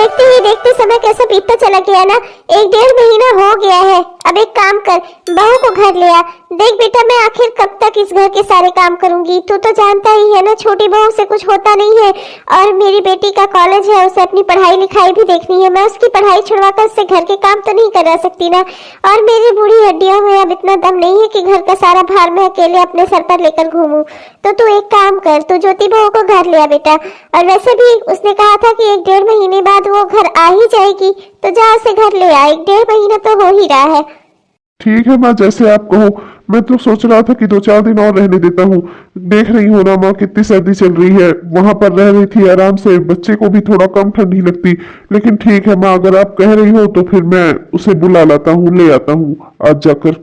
देखते ही देखते समय कैसे बीतता चला गया ना। 1-1.5 महीना हो गया है। अब एक काम कर, बहू को घर ले आ। देख बेटा, मैं आखिर कब तक इस घर के सारे काम करूंगी? तू तो जानता ही है ना, छोटी बहू से कुछ होता नहीं है। और मेरी बेटी का कॉलेज है, उसे अपनी पढ़ाई लिखाई भी देखनी है। मैं उसकी पढ़ाई छुड़वाकर उससे घर के काम तो नहीं करा सकती ना। और मेरी बूढ़ी हड्डियों में अब इतना दम नहीं है कि घर का सारा भार मैं अकेले अपने सर पर लेकर घूमूं। तो तू एक काम कर, तू ज्योति बहू को घर ले आ बेटा। और वैसे भी उसने कहा था कि 1-1.5 महीने बाद वो घर आ ही जाएगी, तो जा उसे घर ले आ। 1-1.5 महीना तो हो ही रहा है। ठीक है माँ, जैसे आप कहो। मैं तो सोच रहा था कि 2-4 दिन और रहने देता हूँ। देख रही हो ना माँ, कितनी सर्दी चल रही है। वहां पर रह रही थी आराम से, बच्चे को भी थोड़ा कम ठंडी लगती। लेकिन ठीक है माँ, अगर आप कह रही हो तो फिर मैं उसे बुला लाता हूँ, ले आता हूँ आज जाकर।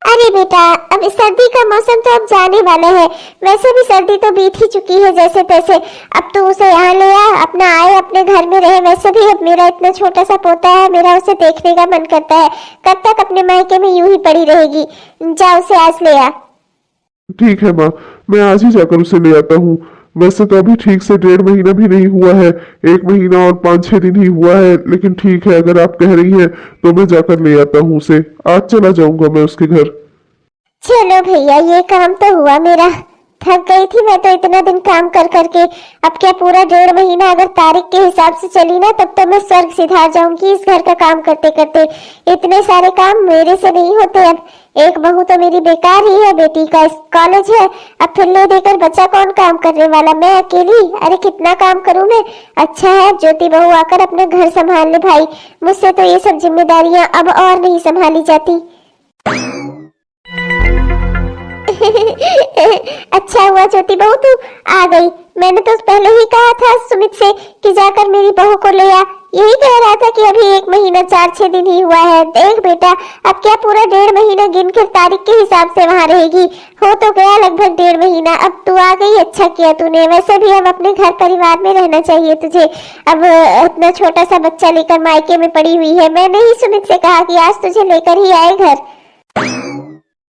अरे बेटा, अब इस सर्दी का मौसम तो अब जाने वाला है। वैसे भी सर्दी तो बीत ही चुकी है जैसे तैसे। अब तो उसे यहाँ ले आ, अपना आए, अपने घर में रहे। वैसे भी अब मेरा इतना छोटा सा पोता है, मेरा उसे देखने का मन करता है। कब तक अपने मायके में यूं ही पड़ी रहेगी? जा उसे आज ले आ। ठीक है माँ, मैं आज ही जाकर उसे ले आता हूँ। वैसे तो अभी ठीक से 1.5 महीना भी नहीं हुआ है, 1 महीना और 5-6 दिन ही हुआ है। लेकिन ठीक है, अगर आप कह रही हैं तो मैं जाकर ले आता हूँ उसे। आज चला जाऊंगा मैं उसके घर। चलो भैया, ये काम तो हुआ मेरा। थक गई थी मैं तो इतना दिन काम कर करके। अब क्या पूरा 1.5 महीना अगर तारीख के हिसाब से चली ना, तब तो मैं स्वर्ग सिधार जाऊंगी इस घर का काम करते करते। इतने सारे काम मेरे से नहीं होते। अब एक बहू तो मेरी बेकार ही है, बेटी का कॉलेज है। अब फिर ले देकर बच्चा कौन काम करने वाला? मैं अकेली? अरे कितना काम करूं मैं। अच्छा है ज्योति बहू आकर अपना घर संभाल ले भाई। मुझसे तो ये सब जिम्मेदारियां अब और नहीं संभाली जाती। अच्छा हुआ ज्योति बहू तू आ गई। मैंने तो पहले ही कहा था सुमित से कि जाकर मेरी बहू को ले आ। यही कह रहा था कि अभी 1 महीना 4-6 दिन ही हुआ है। देख बेटा, अब क्या पूरा 1.5 महीना गिन कर तारीख के हिसाब से वहां रहेगी? हो तो गया लगभग 1.5 महीना। अब तू आ गई, अच्छा किया तूने। वैसे भी अब अपने घर परिवार में रहना चाहिए तुझे। अब इतना छोटा सा बच्चा लेकर मायके में पड़ी हुई है। मैंने ही सुमित से कहा कि आज तुझे लेकर ही आए घर।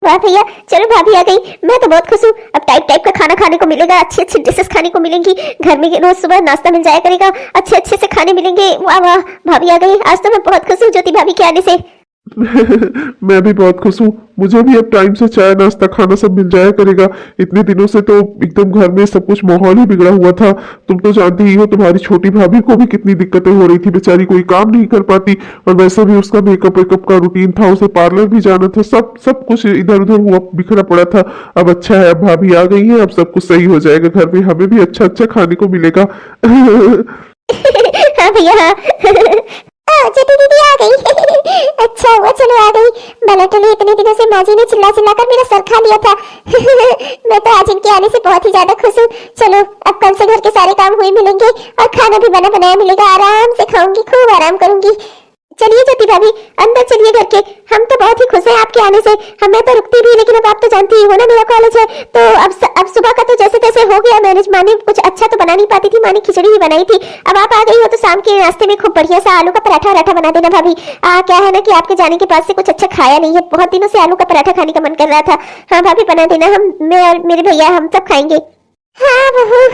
वाह भैया, चलो भाभी आ गई। मैं तो बहुत खुश हूँ। अब टाइप टाइप का खाना खाने को मिलेगा, अच्छी अच्छी डिशेस खाने को मिलेंगी। घर में रोज सुबह नाश्ता मिल जाया करेगा, अच्छे अच्छे से खाने मिलेंगे। वाह वाह, भाभी आ गई। आज तो मैं बहुत खुश हूँ ज्योति भाभी के आने से। मैं भी बहुत खुश हूँ। मुझे भी अब टाइम से चाय नाश्ता खाना सब मिल जाया करेगा। इतने दिनों से तो एकदम घर में सब कुछ माहौल ही बिगड़ा हुआ था। तुम तो जानती ही हो, तुम्हारी छोटी भाभी को भी कितनी दिक्कतें हो रही थी। बेचारी कोई काम नहीं कर पाती। और वैसे भी उसका मेकअप वेकअप का रूटीन था, उसे पार्लर भी जाना था। सब सब कुछ इधर उधर हुआ बिखरा पड़ा था। अब अच्छा है, अब भाभी आ गई है, अब सब कुछ सही हो जाएगा। घर में हमें भी अच्छा अच्छा खाने को मिलेगा। हाँ भैया, ज्योति दीदी आ गई। अच्छा हुआ, चलो आ गई। भला टली, इतने दिनों से माँ जी ने चिल्ला चिल्ला कर मेरा सर खा लिया था। मैं तो आज इनके आने से बहुत ही ज्यादा खुश हूँ। चलो अब कल से घर के सारे काम हुए मिलेंगे और खाना भी बना बनाया मिलेगा। आराम से खाऊंगी, खूब आराम करूंगी। चलिए ज्योति भाभी, अंदर चलिए घर के। हम तो बहुत ही खुश हैं आपके आने से। हमें तो रुकती भी, लेकिन अब आप तो जानती ही हो ना मेरा कॉलेज है। तो अब सुबह का तो जैसे तैसे हो गया मैनेज। माँ ने कुछ अच्छा तो बना नहीं पाती थी, माँ ने खिचड़ी ही बनाई थी। अब आप आ गई हो तो शाम के नाश्ते में खूब बढ़िया सा आलू का पराठा वराठा बना देना भाभी। क्या है ना कि आपके जाने के बाद से कुछ अच्छा खाया नहीं है। बहुत दिनों से आलू का पराठा खाने का मन कर रहा था। हाँ भाभी बना देना, मैं और मेरे भैया हम सब खाएंगे। हाँ बहू,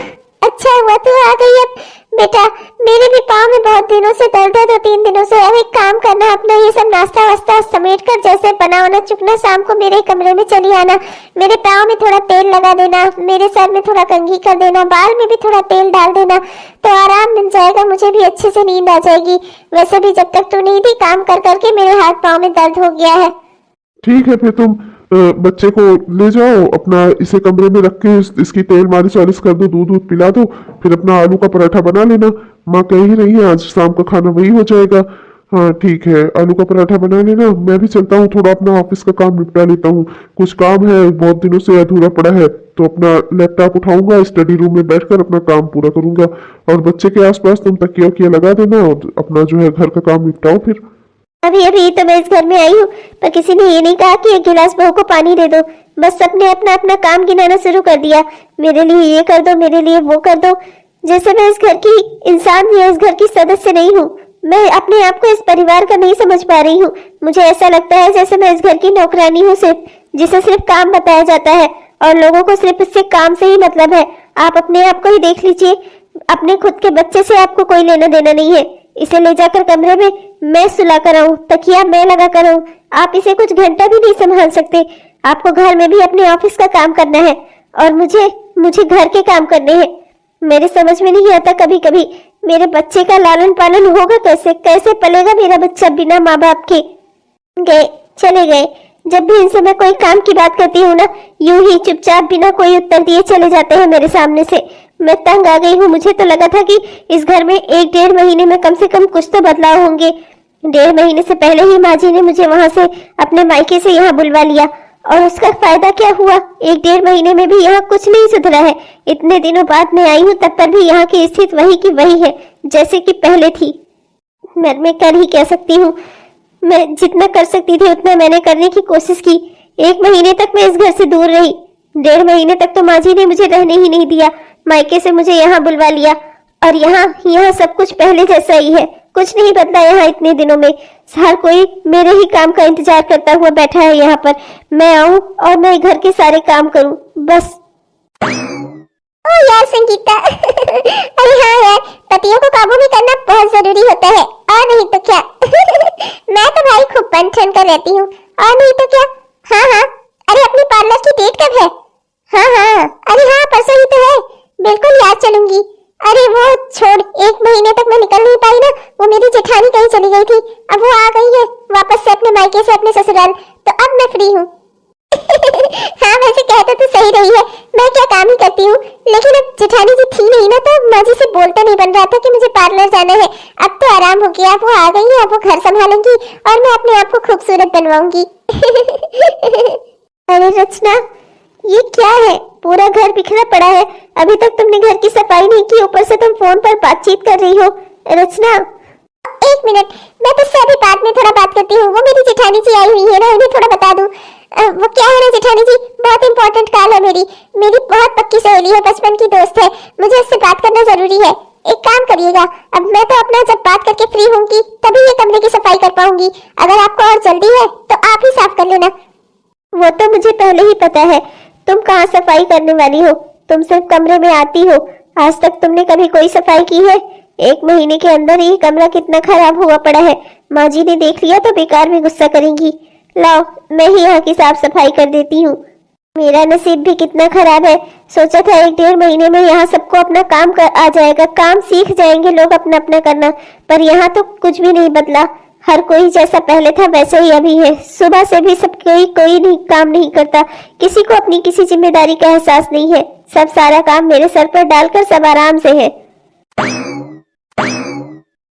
अच्छा हुआ तू आ गई। अब बेटा, मेरे भी पाँव में बहुत दिनों से दर्द है, 2-3 दिनों से। अब एक काम करना, अपना ये सब नाश्ता वास्ता समेट कर जैसे बना होना चुकना, शाम को मेरे कमरे में चली आना। मेरे पाँव में थोड़ा तेल लगा देना, मेरे सर में थोड़ा कंघी कर देना, बाल में भी थोड़ा तेल डाल देना, तो आराम मिल जाएगा। मुझे भी अच्छे से नींद आ जाएगी। वैसे भी जब तक तू नहीं थी, काम कर करके मेरे हाथ पाँव में दर्द हो गया है। ठीक है, फिर तुम बच्चे को ले जाओ, अपना इसे कमरे में रख के इसकी तेल मालिश वालिश कर दो, दूध दूध पिला दो। फिर अपना आलू का पराठा बना लेना। माँ कह ही रही है आज शाम का खाना वही हो जाएगा। हाँ ठीक है, आलू का पराठा बना लेना। मैं भी चलता हूँ, थोड़ा अपना ऑफिस का काम निपटा लेता हूँ। कुछ काम है, बहुत दिनों से अधूरा पड़ा है। तो अपना लैपटॉप उठाऊंगा, स्टडी रूम में बैठकर अपना काम पूरा करूंगा। और बच्चे के आसपास तुम तकिया वकिया लगा देना और अपना जो है घर का काम निपटाओ। फिर अभी अभी तो मैं इस घर में आई हूँ, पर किसी ने ये नहीं कहा कि एक गिलास बहू को पानी दे दो। बस सबने अपना अपना काम गिनाना शुरू कर दिया। मेरे लिए ये कर दो, मेरे लिए वो कर दो। जैसे मैं इस घर की इंसान या इस घर की सदस्य नहीं हूँ। मैं अपने आप को इस परिवार का नहीं समझ पा रही हूँ। मुझे ऐसा लगता है जैसे मैं इस घर की नौकरानी हूँ सिर्फ, जिसे सिर्फ काम बताया जाता है और लोगों को सिर्फ इससे काम से ही मतलब है। आप अपने आप को ही देख लीजिए, अपने खुद के बच्चे से आपको कोई लेना देना नहीं है। इसे ले जाकर कमरे में मैं सुला कर आऊं, तकिया मैं लगा कर आऊं। आप इसे कुछ घंटा भी नहीं संभाल सकते। आपको घर में भी अपने ऑफिस का काम करना है और मुझे घर के काम करने हैं। मेरे समझ में नहीं आता कभी कभी मेरे बच्चे का लालन पालन होगा कैसे, कैसे पलेगा मेरा बच्चा बिना माँ बाप के। चले गए। जब भी इनसे मैं कोई काम की बात करती हूँ ना, यूं ही चुपचाप बिना कोई उत्तर दिए चले जाते हैं मेरे सामने से। मैं तंग आ गई हूँ। मुझे तो लगा था कि इस घर में 1-1.5 महीने में कम से कम कुछ तो बदलाव होंगे। 1.5 महीने से पहले ही माँ जी ने मुझे वहां से अपने मायके से यहाँ बुलवा लिया और उसका फायदा क्या हुआ? 1-1.5 महीने में भी यहाँ कुछ नहीं सुधरा है। इतने दिनों बाद मैं आई हूँ तब पर भी यहाँ की स्थिति वही की वही है जैसे कि पहले थी। मैं कर ही कह सकती हूँ। मैं जितना कर सकती थी उतना मैंने करने की कोशिश की। 1 महीने तक मैं इस घर से दूर रही। 1.5 महीने तक तो माँ जी ने मुझे रहने ही नहीं दिया। मायके से मुझे यहाँ बुलवा लिया और यहाँ सब कुछ पहले जैसा ही है। कुछ नहीं बदला यहाँ इतने दिनों में। हर कोई मेरे ही काम का इंतजार करता हुआ बैठा है यहाँ पर। मैं आऊँ और मैं घर के सारे काम करूँ बस। ओ यार संगीता अरे हाँ यार, पतियों को काबू में करना बहुत जरूरी होता है, और नहीं तो क्या। मैं तो भाई खूब बन ठन कर रहती हूँ, और नहीं तो क्या। हाँ हाँ, अरे अपनी पार्लर की डेट कब है? हाँ, अरे हाँ परसों ही तो है। बिल्कुल याद चलूंगी। अरे वो छोड़, 1 महीने तक मैं निकल नहीं पाई ना, वो मेरी जेठानी कहीं चली गई थी, अब वो आ गई है वापस से अपने मायके से, अपने ससुराल, तो अब मैं फ्री हूँ। हाँ वैसे कहते तो सही रही है, मैं क्या काम ही करती हूँ, लेकिन अब जेठानी जी थी नहीं ना, तो माँ जी से बोलता नहीं बन रहा था कि मुझे पार्लर जाना है। अब तो आराम हो गया, वो आ गई है, अब वो घर संभालेंगी और मैं अपने आप को खूबसूरत बनवाऊंगी। अरे रचना, ये क्या है? पूरा घर बिखरा पड़ा है। अभी तक तुमने घर की सफाई नहीं की, ऊपर से तुम फोन पर बातचीत कर रही हो। रचना 1 मिनट, मैं तुझसे अभी बाद में थोड़ा बात करती हूँ। वो मेरी जेठानी जी आई हुई है ना, उन्हें थोड़ा बता दूं। वो क्या है ना जेठानी जी, बहुत इंपॉर्टेंट कॉल है मेरी बहुत पक्की सहेली है, बचपन की दोस्त है, मुझे उससे बात करना जरूरी है। एक काम करिएगा, अब मैं तो अपना जब बात करके फ्री होंगी तभी ये कमरे की सफाई कर पाऊंगी। अगर आपको और जल्दी है तो आप ही साफ कर लेना। वो तो मुझे पहले ही पता है। तुम कहाँ सफाई करने वाली हो? तुम सिर्फ कमरे में आती हो। आज तक तुमने कभी कोई सफाई की है? 1 महीने के अंदर ही कमरा कितना खराब हुआ पड़ा है। माँ जी ने देख लिया तो बेकार में गुस्सा करेंगी। लाओ, मैं ही यहाँ की साफ सफाई कर देती हूँ। मेरा नसीब भी कितना खराब है। सोचा था 1-1.5 महीने में यहाँ सबको अपना काम आ जाएगा, काम सीख जाएंगे लोग अपना अपना करना, पर यहाँ तो कुछ भी नहीं बदला। हर कोई जैसा पहले था वैसे ही अभी है। सुबह से भी सब कोई नहीं काम नहीं करता, किसी को अपनी किसी जिम्मेदारी का एहसास नहीं है। सब सारा काम मेरे सर पर डालकर सब आराम से है।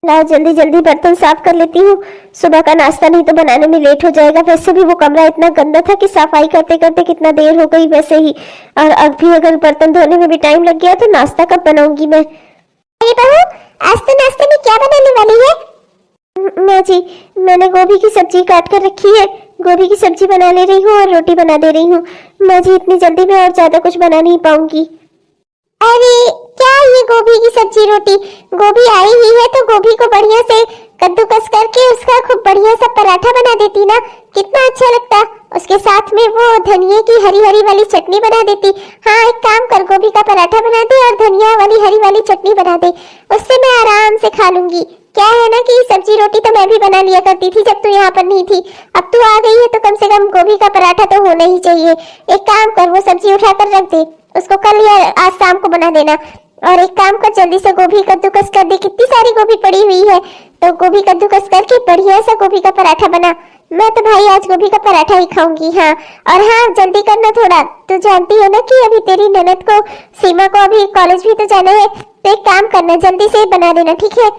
लाओ जल्दी जल्दी बर्तन साफ कर लेती हूँ, सुबह का नाश्ता नहीं तो बनाने में लेट हो जाएगा। वैसे भी वो कमरा इतना गंदा था कि सफाई करते करते कितना देर हो गई वैसे ही, और अब भी अगर बर्तन धोने में भी टाइम लग गया तो नाश्ता कब बनाऊंगी मैं? अरे बहू, आज तो नाश्ते में क्या बनाने वाली है? माँ जी, मैंने गोभी की सब्जी काट कर रखी है, गोभी की सब्जी बना ले रही हूँ और रोटी बना दे रही हूँ। माँ जी इतनी जल्दी में और ज्यादा कुछ बना नहीं पाऊंगी। अरे क्या ये गोभी की सब्जी रोटी? गोभी आई ही है तो गोभी को बढ़िया से कद्दूकस करके उसका खूब बढ़िया सा पराठा बना देती ना, कितना अच्छा लगता। उसके साथ में वो धनिया की हरी हरी वाली चटनी बना देती। हाँ एक काम कर, गोभी का पराठा बना दे और धनिया वाली हरी वाली चटनी बना दे, उससे मैं आराम से खा लूंगी। क्या है ना कि सब्जी रोटी तो मैं भी बना लिया करती थी जब तू यहाँ पर नहीं थी, अब तू आ गई है तो कम से कम गोभी का पराठा तो होना ही चाहिए। एक काम कर, वो सब्जी उठाकर रख दे, उसको कल या आज शाम को बना देना। और एक काम कर, जल्दी से गोभी कद्दूकस कर दे, कितनी सारी गोभी पड़ी हुई है, तो गोभी कद्दूकस करके बढ़िया सा गोभी का पराठा बना। मैं तो भाई आज गोभी का पराठा ही खाऊंगी। हाँ और हाँ जल्दी करना थोड़ा, तू जानती है ना कि अभी तेरी ननद को, सीमा को अभी कॉलेज भी तो जाना है, तो एक काम करना जल्दी से बना देना, ठीक है?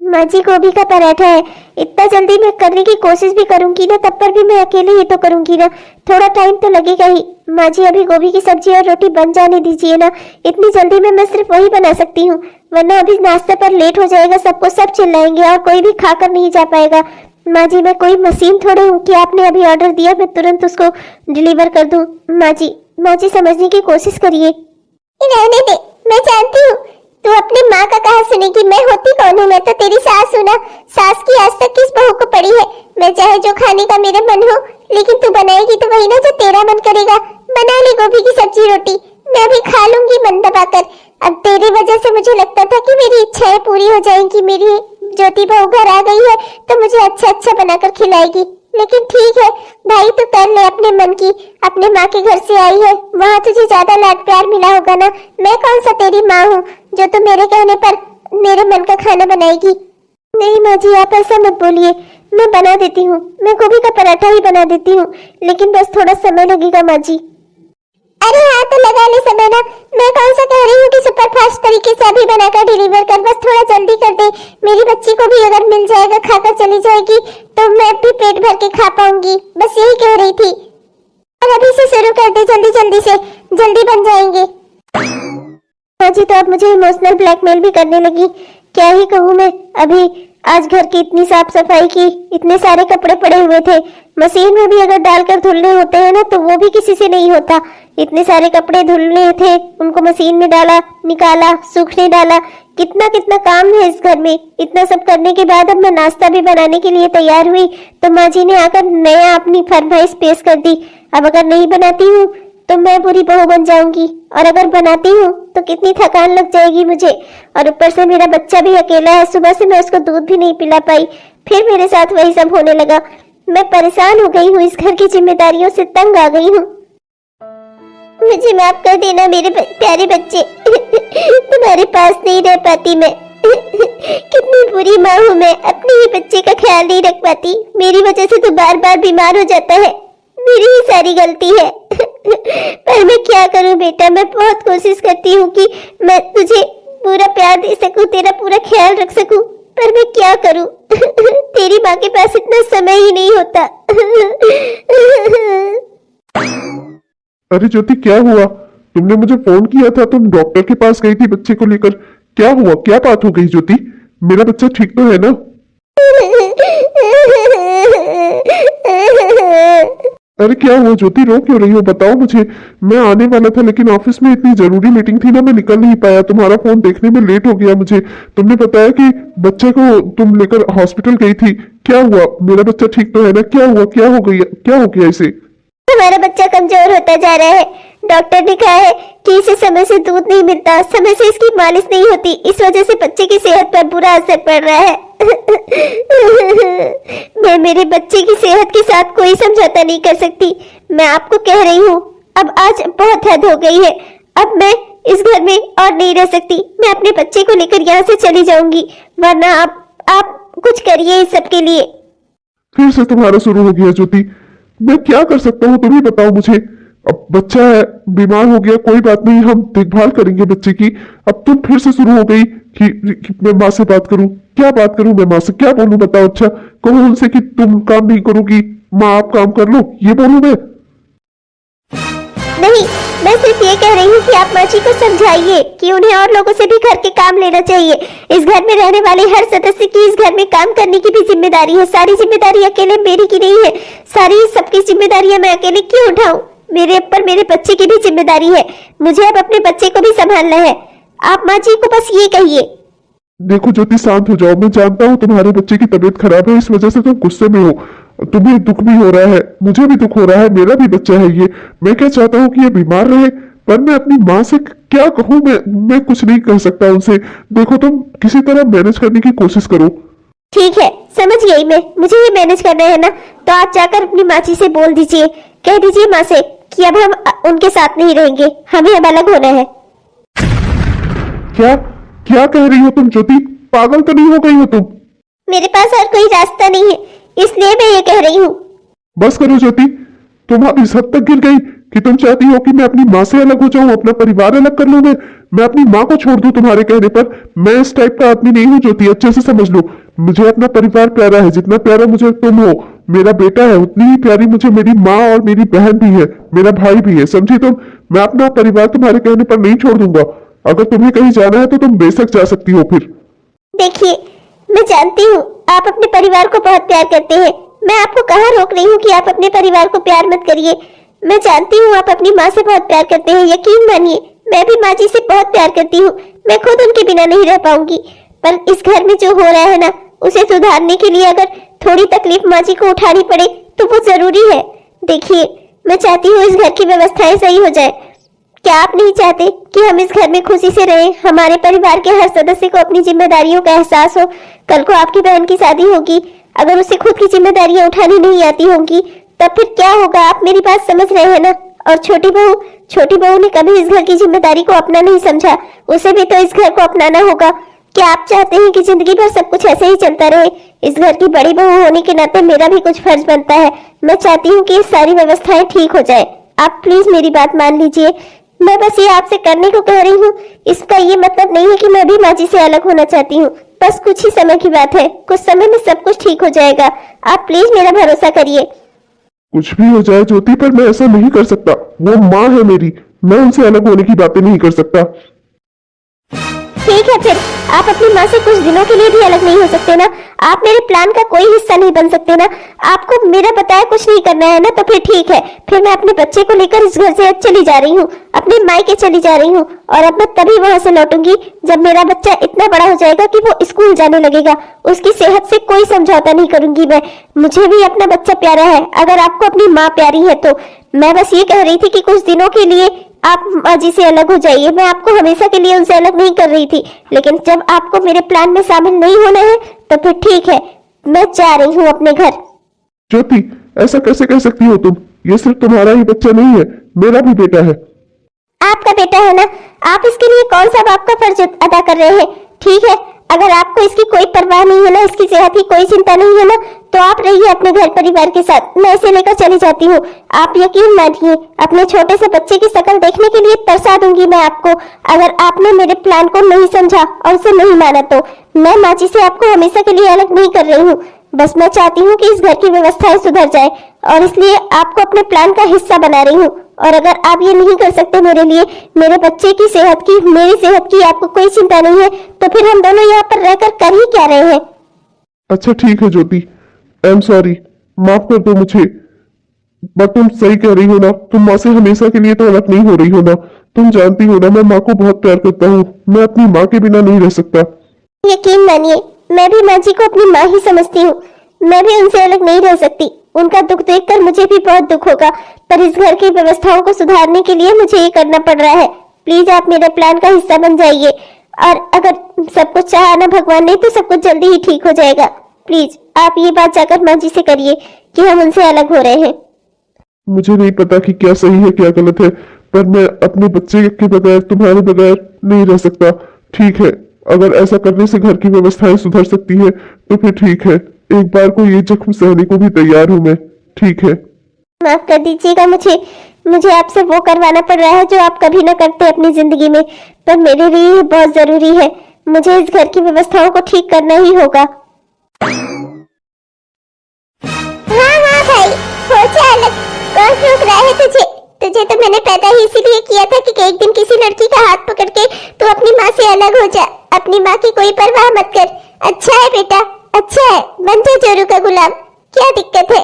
माँ जी गोभी का पराठा है, इतना जल्दी मैं करने की कोशिश भी करूंगी ना तब पर भी मैं अकेले ही तो करूंगी ना, थोड़ा टाइम तो लगेगा ही। माँ जी अभी गोभी की सब्जी और रोटी बन जाने दीजिए ना, इतनी जल्दी में मैं सिर्फ वही बना सकती हूँ, वरना अभी नाश्ते पर लेट हो जाएगा, सबको सब चिल्लाएंगे और कोई भी खाकर नहीं जा पाएगा। माँ जी मैं कोई मशीन थोड़े हूँ कि आपने अभी ऑर्डर दिया मैं तुरंत उसको डिलीवर कर दूँ। माँ जी समझने की कोशिश करिए। रहने दे, मैं जानती हूँ तू अपनी माँ का कहा सुनेगी। मैं होती कौन हूँ? मैं तो तेरी सास हूँ ना। सास की आज तक किस बहू को पड़ी है? मैं चाहे जो खाने का मेरा मन हो, लेकिन तू बनाएगी तो वही ना जो तेरा मन करेगा। बना ले गोभी की सब्जी रोटी, मैं भी खा लूंगी मन दबाकर। अब तेरी वजह से मुझे लगता था कि मेरी इच्छाएं पूरी हो जाएंगी, मेरी ज्योति बहू घर आ गई है तो मुझे अच्छा अच्छा बनाकर खिलाएगी। लेकिन ठीक है भाई, तू कर ले अपने मन की, अपने माँ के घर से आई है, वहाँ तुझे ज्यादा लाड प्यार मिला होगा ना। मैं कौन सा तेरी माँ हूँ जो तू मेरे कहने पर मेरे मन का खाना बनाएगी। नहीं माँ जी, आप ऐसा मत बोलिए, मैं बना देती हूँ, मैं गोभी का पराठा ही बना देती हूँ, लेकिन बस थोड़ा समय लगेगा माँ जी। अरे हाँ तो लगा ले समय ना, मैं कौन सा कह रही हूँ कि सुपर फास्ट तरीके से अभी बनाकर डिलीवर कर, बस थोड़ा जल्दी कर दे। मेरी बच्ची को भी अगर मिल जाएगा, खाकर चली जाएगी तो मैं भी पेट भर के खा पाऊंगी, बस यही कह रही थी। और अभी से शुरू कर दे, जल्दी जल्दी से, जल्दी बन जाएंगे। हाँ जी, तो अब मुझे इमोशनल ब्लैकमेल भी करने लगी, क्या ही कहूँ मैं। अभी आज घर की इतनी साफ सफाई की, इतने सारे कपड़े पड़े हुए थे, मशीन में भी अगर डालकर धुलने होते हैं ना तो वो भी किसी से नहीं होता। इतने सारे कपड़े धुलने थे, उनको मशीन में डाला, निकाला, सूखने डाला, कितना कितना काम है इस घर में। इतना सब करने के बाद अब मैं नाश्ता भी बनाने के लिए तैयार हुई तो माँ जी ने आकर नया अपनी फरमाइश पेश कर दी। अब अगर नहीं बनाती हूँ तो मैं बुरी बहू बन जाऊंगी, और अगर बनाती हूँ तो कितनी थकान लग जाएगी मुझे। और ऊपर से मेरा बच्चा भी अकेला है, सुबह से मैं उसको दूध भी नहीं पिला पाई, फिर मेरे साथ वही सब होने लगा। मैं परेशान हो गई हूँ, इस घर की जिम्मेदारियों से तंग आ गई हूँ। मुझे माफ कर देना मेरे प्यारे बच्चे, तुम्हारे पास नहीं रह पाती मैं। कितनी बुरी माँ हूँ मैं, अपने ही बच्चे का ख्याल नहीं रख पाती। मेरी वजह से तो बार बार बीमार हो जाता है, मेरी ही सारी गलती है। पर मैं क्या करूं बेटा, मैं बहुत कोशिश करती हूँ कि मैं तुझे पूरा प्यार दे सकूं, तेरा पूरा ख्याल रख सकूं, पर मैं क्या करूं। तेरी माँ के पास इतना समय ही नहीं होता। अरे ज्योति, क्या हुआ? तुमने मुझे फोन किया था, तुम डॉक्टर के पास गई थी बच्चे को लेकर, क्या हुआ? क्या बात हो गई ज्योति? मेरा बच्चा ठीक तो है ना? अरे क्या हुआ ज्योति, रो क्यों रही हो? बताओ मुझे। मैं आने वाला था लेकिन ऑफिस में इतनी जरूरी मीटिंग थी ना, मैं निकल नहीं पाया। तुम्हारा फोन देखने में लेट हो गया मुझे। तुमने बताया कि बच्चे को तुम लेकर हॉस्पिटल गई थी, क्या हुआ? मेरा बच्चा ठीक तो है ना? क्या हुआ? क्या हो गई? क्या हो गया इसे? हमारा बच्चा कमजोर होता जा रहा है। डॉक्टर ने कहा है कि इसे समय से दूध नहीं मिलता, समय से इसकी मालिश नहीं होती, इस वजह से बच्चे की सेहत पर बुरा असर पड़ रहा है। मैं मेरे बच्चे की सेहत के साथ कोई समझौता नहीं कर सकती। मैं आपको कह रही हूँ, अब आज बहुत हद हो गई है। अब मैं इस घर में और नहीं रह सकती। मैं अपने बच्चे को लेकर यहाँ से चली जाऊंगी, वरना आप कुछ करिए इस सब के लिए। फिर से तुम्हारा शुरू हो गया ज्योति। मैं क्या कर सकता हूँ, तुम ही बताओ मुझे। अब बच्चा है, बीमार हो गया, कोई बात नहीं, हम देखभाल करेंगे बच्चे की। अब तुम फिर से शुरू हो गई कि मैं माँ से बात करूं। क्या बात करूं मैं माँ से? क्या बोलूं बताओ? अच्छा कहो उनसे कि तुम काम नहीं करोगी, माँ आप काम कर लो, ये बोलूं मैं? नहीं, मैं सिर्फ ये कह रही हूँ कि आप माँ जी को समझाइए कि उन्हें और लोगों से भी घर के काम लेना चाहिए। इस घर में रहने वाले हर सदस्य की इस घर में काम करने की भी जिम्मेदारी है। सारी जिम्मेदारी अकेले मेरी की नहीं है, सारी सबकी जिम्मेदारियां मैं अकेले क्यों उठाऊं? मेरे ऊपर मेरे बच्चे की भी जिम्मेदारी है, मुझे अब अपने बच्चे को भी संभालना है। आप माँ जी को बस ये कहिए। देखो ज्योति, शांत हो जाओ। मैं जानता हूँ तुम्हारे बच्चे की तबीयत खराब है, इस वजह से तुम गुस्से में हो, तुम्हें दुख भी हो रहा है, मुझे भी दुख हो रहा है, मेरा भी बच्चा है ये। मैं क्या चाहता हूँ कि ये बीमार रहे, पर मैं अपनी माँ से क्या कहूँ? मैं कुछ नहीं कह सकता उनसे। देखो तुम किसी तरह मैनेज करने की कोशिश करो। ठीक है, समझ गई मैं, मुझे ये मैनेज करना है ना, तो आप जाकर अपनी माँ जी से बोल दीजिए, कह दीजिए माँ से कि अब हम उनके साथ नहीं रहेंगे, हमें अब अलग होना है। क्या क्या कह रही हो तुम ज्योति? पागल तो नहीं हो गई हो तुम? मेरे पास और कोई रास्ता नहीं है, इसलिए मैं ये कह रही हूँ। बस करो ज्योति, तुम अब इस हद तक गिर गई कि तुम चाहती हो कि मैं अपनी माँ से अलग हो जाऊं, अपना परिवार अलग कर लूं। मैं अपनी माँ को छोड़ दूं तुम्हारे कहने पर? मैं इस टाइप का आदमी नहीं हूँ ज्योति, अच्छे से समझ लो। मुझे अपना परिवार प्यारा है, जितना प्यारा मुझे तुम हो, मेरा बेटा है, उतनी ही प्यारी मुझे मेरी माँ और मेरी बहन भी है, मेरा भाई भी है, समझी तुम? मैं अपना परिवार तुम्हारे कहने पर नहीं छोड़ दूंगा। अगर तुम्हें कहीं जाना है तो तुम बेशक जा सकती हो। फिर देखिए, मैं जानती हूँ आप अपने परिवार को बहुत प्यार करते हैं, मैं आपको कहाँ रोक रही हूँ कि आप अपने परिवार को प्यार मत करिए। मैं जानती हूँ आप अपनी माँ से बहुत प्यार करते हैं, यकीन मानिए मैं भी माँ जी से बहुत प्यार करती हूँ, मैं खुद उनके बिना नहीं रह पाऊंगी। पर इस घर में जो हो रहा है ना, उसे सुधारने के लिए अगर थोड़ी तकलीफ माँ जी को उठानी पड़े तो वो जरूरी है। देखिए, मैं चाहती हूँ इस घर की व्यवस्थाएं सही हो जाए, क्या आप नहीं चाहते कि हम इस घर में खुशी से रहें, हमारे परिवार के हर सदस्य को अपनी जिम्मेदारियों का एहसास हो? कल को आपकी बहन की शादी होगी, अगर उसे खुद की जिम्मेदारियां उठानी नहीं आती होंगी तब फिर क्या होगा? आप मेरी बात समझ रहे हैं ना? और छोटी बहू ने कभी इस घर की जिम्मेदारी को अपना नहीं समझा, उसे भी तो इस घर को अपनाना होगा। क्या आप चाहते हैं कि जिंदगी भर सब कुछ ऐसे ही चलता रहे? इस घर की बड़ी बहू होने के नाते मेरा भी कुछ फर्ज बनता है। मैं चाहती हूँ कि ये सारी व्यवस्थाएं ठीक हो जाए। आप प्लीज मेरी बात मान लीजिए। मैं बस ये आपसे करने को कह रही हूँ, इसका ये मतलब नहीं है कि मैं भी माँ जी से अलग होना चाहती हूँ। बस कुछ ही समय की बात है, कुछ समय में सब कुछ ठीक हो जाएगा। आप प्लीज मेरा भरोसा करिए। कुछ भी हो जाए ज्योति, पर मैं ऐसा नहीं कर सकता। वो माँ है मेरी, मैं उनसे अलग होने की बातें नहीं कर सकता। ठीक है, फिर आप अपनी माँ से कुछ दिनों के लिए भी अलग नहीं हो सकते ना? आप मेरे प्लान का कोई हिस्सा नहीं बन सकते ना? आपको मेरा बताया कुछ नहीं करना है ना? तो फिर ठीक है, फिर मैं अपने बच्चे को लेकर इस घर से चली जा रही हूँ, अपने मायके चली जा रही हूँ। और अब मैं तभी वहां से लौटूंगी जब मेरा बच्चा इतना बड़ा हो जाएगा कि वो स्कूल जाने लगेगा। उसकी सेहत से कोई समझौता नहीं करूंगी मैं। मुझे भी अपना बच्चा प्यारा है, अगर आपको अपनी माँ प्यारी है तो। मैं बस ये कह रही थी कि कुछ दिनों के लिए आप माँ जी से अलग हो जाइए। मैं आपको हमेशा के लिए उनसे अलग नहीं कर रही थी, लेकिन जब आपको मेरे प्लान में शामिल नहीं होना है तो फिर ठीक है, मैं जा रही हूँ अपने घर। ज्योति, ऐसा कैसे कह सकती हो तुम? ये सिर्फ तुम्हारा ही बच्चा नहीं है, मेरा भी बेटा है। आपका बेटा है ना? आप इसके लिए कौन सा बाप का फर्ज अदा कर रहे हैं? ठीक है, अगर आपको इसकी कोई परवाह नहीं है ना, इसकी सेहत की कोई चिंता नहीं है ना, तो आप रहिए अपने घर परिवार के साथ। मैं इसे लेकर चली जाती हूँ। आप यकीन मानिए, अपने छोटे से बच्चे की शक्ल देखने के लिए तरसा दूंगी मैं आपको, अगर आपने मेरे प्लान को नहीं समझा और उसे नहीं माना तो। मैं माँ जी से आपको हमेशा के लिए अलग नहीं कर रही हूँ, बस मैं चाहती हूँ कि इस घर की व्यवस्थाएं सुधर जाए और इसलिए आपको अपने प्लान का हिस्सा बना रही हूँ। और अगर आप ये नहीं कर सकते मेरे लिए, मेरे बच्चे की सेहत की, मेरी सेहत की आपको कोई चिंता नहीं है, तो फिर हम दोनों यहाँ पर रहकर कर ही क्या रहे हैं? अच्छा ठीक है ज्योति, आई एम सॉरी, माफ कर दो मुझे। बट तुम सही कह रही हो ना, तुम माँ से हमेशा के लिए तो अलग नहीं हो रही हो ना। तुम जानती हो ना, मैं माँ को बहुत प्यार करता हूँ, मैं अपनी माँ के बिना नहीं रह सकता। यकीन मानिए, मैं भी माँ जी को अपनी माँ ही समझती हूँ। मैं भी उनसे अलग नहीं रह सकती। उनका दुख देखकर मुझे भी बहुत दुख होगा, पर इस घर की व्यवस्थाओं को सुधारने के लिए मुझे ये करना पड़ रहा है। प्लीज आप मेरे प्लान का हिस्सा बन जाइए, और अगर सब कुछ चाहा ना भगवान ने तो सब कुछ जल्दी ही ठीक हो जाएगा। प्लीज आप ये बात जाकर माँ जी से करिए कि हम उनसे अलग हो रहे हैं। मुझे नहीं पता कि क्या सही है क्या गलत है, पर मैं अपने बच्चे के बगैर, तुम्हारे बगैर नहीं रह सकता। ठीक है, अगर ऐसा करने से घर की व्यवस्थाएं सुधर सकती है तो फिर ठीक है, एक बार को ये जख्म सहने को भी तैयार हूं मैं। ठीक है, माफ कर दीजिएगा, मुझे आपसे वो करवाना पड़ रहा है जो आप कभी ना करते अपनी जिंदगी में, पर मेरे लिए ये बहुत जरूरी है। मुझे इस घर की व्यवस्थाओं को ठीक करना ही होगा। हाँ हाँ भाई, हो जा अलग। कौन रोक रहा है तुझे तो मैंने पैदा ही इसीलिए किया था कि एक दिन किसी लड़की का हाथ पकड़ के तू अपनी माँ से अलग हो जा। अपनी माँ की कोई परवाह मत कर। अच्छा है बेटा, अच्छा है, बन जा जोरू का गुलाम, क्या दिक्कत है?